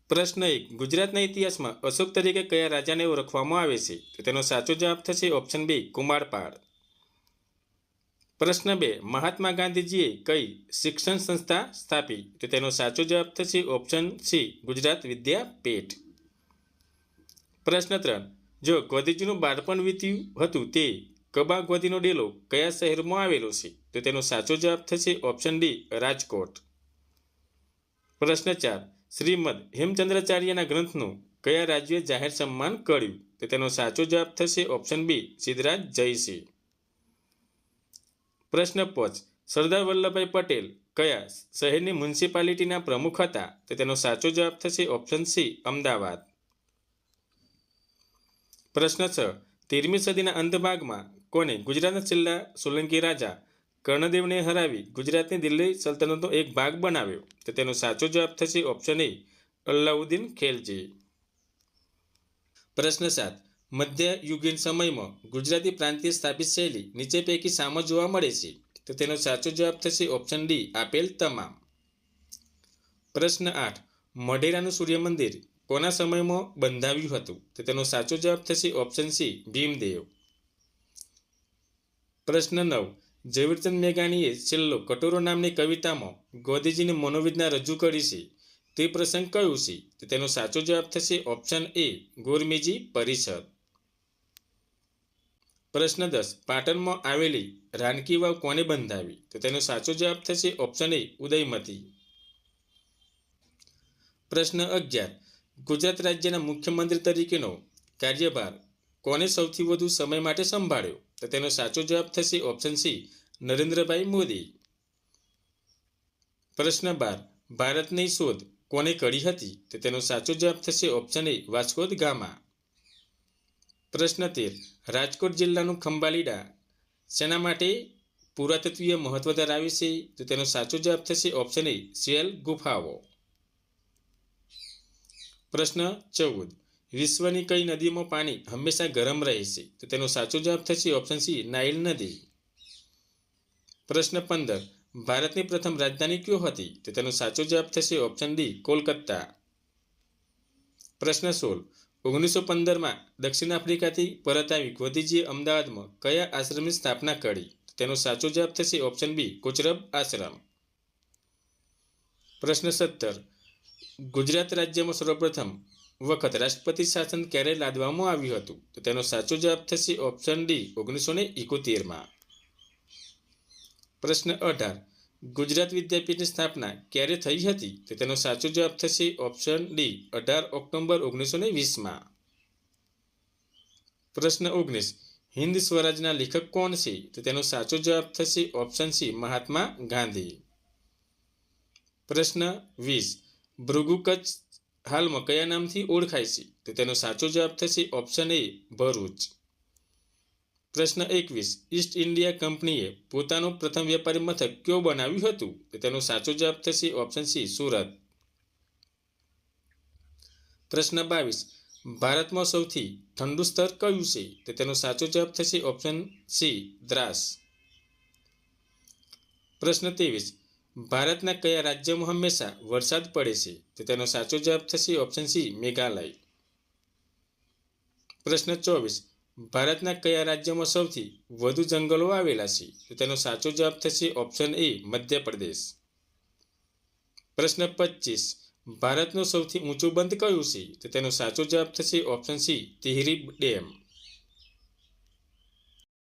પ્રશ્ન 1. ગુજરાતના ઇતિહાસમાં અશોક તરીકે કયા રાજાને ઓળખવામાં આવે છે? તો તેનો સાચો જવાબ થશે ઓપ્શન બી કુમારપાળ. પ્રશ્ન 2. મહાત્મા ગાંધીજીએ કઈ શિક્ષણ સંસ્થા સ્થાપી? તો તેનો સાચો જવાબ થશે ઓપ્શન સી ગુજરાત વિદ્યાપીઠ. પ્રશ્ન 3. જો ગોધીજીનું બાળપણ વીત્યું હતું તે કબા ગોધીનો ડેલો કયા શહેરમાં આવેલો છે? તો તેનો સાચો જવાબ થશે ઓપ્શન ડી રાજકોટ. પ્રશ્ન 4. શ્રીમદ હેમચંદ્રાચાર્યના ગ્રંથનું કયા રાજ્યોએ જાહેર સન્માન કર્યું? તો તેનો સાચો જવાબ થશે ઓપ્શન બી સિદ્ધરાજ જયસિંહ. પ્રશ્ન 5. સરદાર વલ્લભભાઈ પટેલ કયા શહેરની મ્યુનિસિપાલિટીના પ્રમુખ હતા? તો તેનો સાચો જવાબ થશે ઓપ્શન સી અમદાવાદ. પ્રશ્ન 6. 13મી સદીના અંતભાગમાં કોને ગુજરાતના છેલ્લા સોલંકી રાજા કર્ણદેવને હરાવી ગુજરાતની દિલ્હી સલ્તનતનો એક ભાગ બનાવ્યો? તો તેનો સાચો જવાબ થશે ઓપ્શન એ અલાઉદ્દીન ખિલજી. પ્રશ્ન 7. મધ્યયુગીન સમયમાં ગુજરાતી પ્રાંતીય સ્થાપિત શૈલી નીચે પૈકી શામાં જોવા મળે છે? તો તેનો સાચો જવાબ થશે ઓપ્શન ડી આપેલ તમામ. પ્રશ્ન 8. મોઢેરાનું સૂર્ય મંદિર કોના સમયમાં બંધાવ્યું હતું? તો તેનો સાચો જવાબ થશે ઓપ્શન સી ભીમદેવ. પ્રશ્ન 9. ઝવેરચંદ મેઘાણીએ છેલ્લો કટોરો નામની કવિતામાં ગોધીજીની મનોવેદના રજૂ કરી છે તે પ્રસંગ કયો છે? તો તેનો સાચો જવાબ થશે ઓપ્શન એ ગોરમેજી પરિષદ. પ્રશ્ન 10. પાટણમાં આવેલી રાનકી વાવ કોને બંધાવી? તો તેનો સાચો જવાબ થશે ઓપ્શન એ ઉદયમતી. પ્રશ્ન 11. ગુજરાત રાજ્યના મુખ્યમંત્રી તરીકેનો કાર્યભાર કોને સૌથી વધુ સમય માટે સંભાળ્યો? તો તેનો સાચો જવાબ થશે ઓપ્શન સી નરેન્દ્રભાઈ મોદી. પ્રશ્ન 12. ભારતની શોધ કોને કરી હતી? તો તેનો સાચો જવાબ થશે option A Vasco da gamma. પ્રશ્ન 13. રાજકોટ જિલ્લાનું ખંભાલીડા શેના માટે પુરાતત્વીય મહત્વ ધરાવે છે? તો તેનો સાચો જવાબ થશે ઓપ્શન એ શેલ ગુફાઓ. પ્રશ્ન 14. વિશ્વની કઈ નદીમાં પાણી હંમેશા ગરમ રહે છે? તો તેનો સાચો જવાબ થશે ઓપ્શન સી નાઇલ નદી. પ્રશ્ન 15. ભારતની પ્રથમ રાજધાની કયો હતી? તો તેનો સાચો જવાબ થશે ઓપ્શન ડી કોલકાતા. પ્રશ્ન 16. 1915માં દક્ષિણ આફ્રિકાથી પરત આવી ગોધીજીએ અમદાવાદમાં કયા આશ્રમની સ્થાપના કરી? તેનો સાચો જવાબ થશે ઓપ્શન બી કોચરબ આશ્રમ. પ્રશ્ન 17. ગુજરાત રાજ્યમાં સર્વપ્રથમ વખત રાષ્ટ્રપતિ શાસન ક્યારે લાદવામાં આવ્યું હતું? તો તેનો સાચો જવાબ થશે ઓપ્શન ડી 1971માં. પ્રશ્ન 18. ગુજરાત વિદ્યાપીઠની સ્થાપના ક્યારે થઈ હતી? તો તેનો સાચો જવાબ થશે ઓપ્શન ડી 18 ઓક્ટોબર 1920માં. પ્રશ્ન 19. હિન્દ સ્વરાજના લેખક કોણ છે? તો તેનો સાચો જવાબ થશે ઓપ્શન સી મહાત્મા ગાંધી. પ્રશ્ન 20. ભૃગુ કચ્છ હાલમાં કયા નામથી ઓળખાય છે? તો તેનો સાચો જવાબ થશે ઓપ્શન એ ભરૂચ. પ્રશ્ન 21. ઈસ્ટ ઇન્ડિયા કંપનીએ પોતાનું પ્રથમ વેપારી મથક કયો બનાવ્યું હતું? તો તેનો સાચો જવાબ થશે ઓપ્શન સી સુરત. પ્રશ્ન 22. ભારતમાં સૌથી ઠંડુ સ્થળ કયું છે? તો તેનો સાચો જવાબ થશે ઓપ્શન સી દ્રાસ. પ્રશ્ન 23. ભારતના કયા રાજ્યમાં હંમેશા વરસાદ પડે છે? તો તેનો સાચો જવાબ થશે ઓપ્શન સી મેઘાલય. પ્રશ્ન 24. ભારતના કયા રાજ્યમાં સૌથી વધુ જંગલો આવેલા છે? તો તેનો સાચો જવાબ થશે ઓપ્શન એ મધ્યપ્રદેશ. પ્રશ્ન 25. ભારતનો સૌથી ઊંચો બંધ કયો છે? તો તેનો સાચો જવાબ થશે ઓપ્શન સી તિહરી ડેમ.